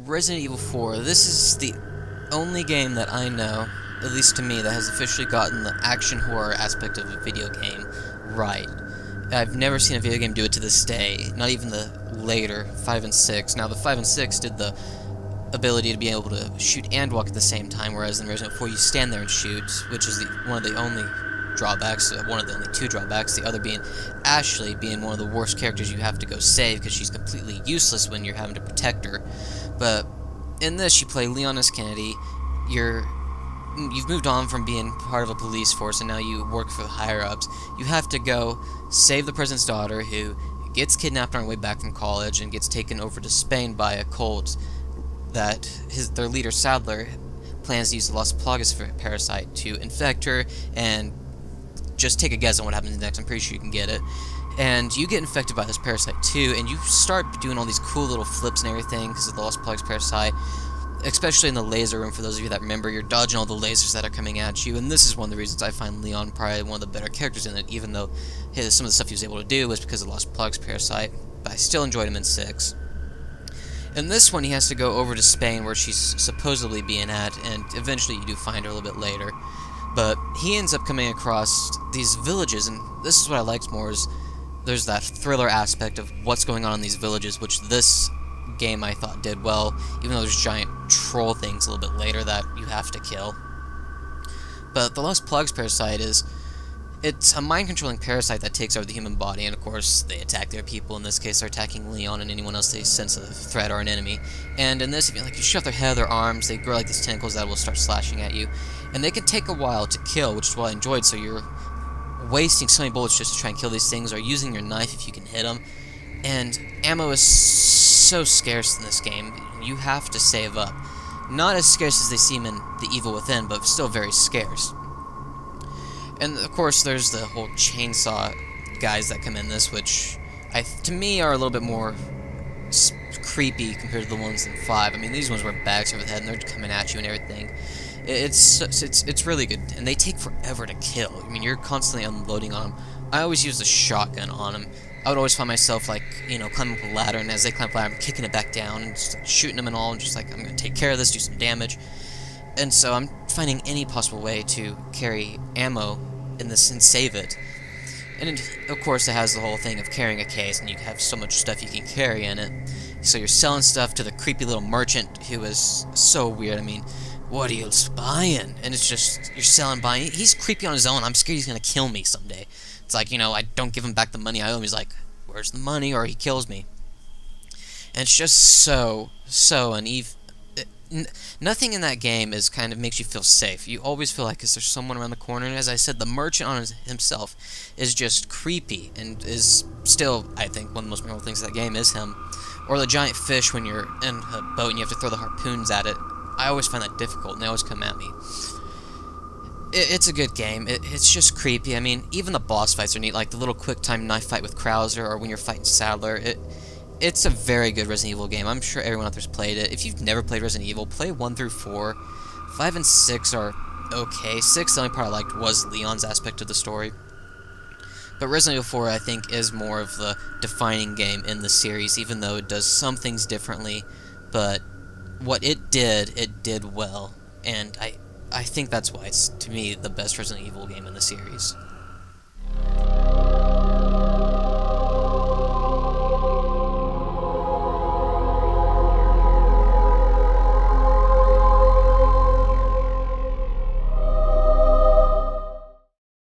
Resident Evil 4, this is the only game that I know, at least to me, that has officially gotten the action horror aspect of a video game right. I've never seen a video game do it to this day, not even the later 5 and 6. Now, the 5 and 6 did the ability to be able to shoot and walk at the same time, whereas in Resident Evil 4 you stand there and shoot, which is one of the only drawbacks, one of the only two drawbacks, the other being Ashley being one of the worst characters you have to go save because she's completely useless when you're having to protect her. But in this, you play Leon S. Kennedy. You've moved on from being part of a police force, and now you work for the higher-ups. You have to go save the president's daughter, who gets kidnapped on her way back from college and gets taken over to Spain by a cult that their leader, Sadler, plans to use the Las Plagas parasite to infect her, and just take a guess on what happens next. I'm pretty sure you can get it. And you get infected by this parasite too, and you start doing all these cool little flips and everything because of the Las Plagas parasite, especially in the laser room. For those of you that remember, you're dodging all the lasers that are coming at you, and this is one of the reasons I find Leon probably one of the better characters in it, even though some of the stuff he was able to do was because of the Las Plagas parasite, but I still enjoyed him in 6. In this one, he has to go over to Spain, where she's supposedly being at, and eventually you do find her a little bit later. But he ends up coming across these villages, and this is what I liked more, is there's that thriller aspect of what's going on in these villages, which this game I thought did well, even though there's giant troll things a little bit later that you have to kill. But the Las Plagas parasite it's a mind-controlling parasite that takes over the human body, and of course they attack their people. In this case, they're attacking Leon and anyone else they sense a threat or an enemy. And in this, if you shove their head, their arms, they grow like these tentacles that will start slashing at you. And they can take a while to kill, which is what I enjoyed, so you're wasting so many bullets just to try and kill these things, or using your knife if you can hit them. And ammo is so scarce in this game, you have to save up. Not as scarce as they seem in The Evil Within, but still very scarce. And of course there's the whole chainsaw guys that come in this, which to me are a little bit more creepy compared to the ones in 5. I mean, these ones wear bags over the head and they're coming at you and everything. It's really good, and they take forever to kill. I mean, you're constantly unloading on them. I always use the shotgun on them. I would always find myself, climbing up a ladder, and as they climb up the ladder, I'm kicking it back down, and just shooting them and all, and just I'm going to take care of this, do some damage. And so I'm finding any possible way to carry ammo in this and save it. And of course, it has the whole thing of carrying a case, and you have so much stuff you can carry in it. So you're selling stuff to the creepy little merchant who is so weird. I mean, what are you buying? And it's just, you're selling, buying. He's creepy on his own. I'm scared he's going to kill me someday. It's like, I don't give him back the money I owe him. He's like, where's the money? Or he kills me. And it's just so uneven. Nothing in that game makes you feel safe. You always feel like, is there someone around the corner? And as I said, the merchant on himself is just creepy, and is still, I think, one of the most memorable things of that game is him. Or the giant fish when you're in a boat and you have to throw the harpoons at it. I always find that difficult, and they always come at me. It's a good game. It's just creepy. I mean, even the boss fights are neat, like the little quick-time knife fight with Krauser, or when you're fighting Sadler. It's a very good Resident Evil game. I'm sure everyone out there's played it. If you've never played Resident Evil, play 1 through 4. 5 and 6 are okay. 6, the only part I liked was Leon's aspect of the story. But Resident Evil 4, I think, is more of the defining game in the series, even though it does some things differently. But what it did well. And I think that's why it's, to me, the best Resident Evil game in the series.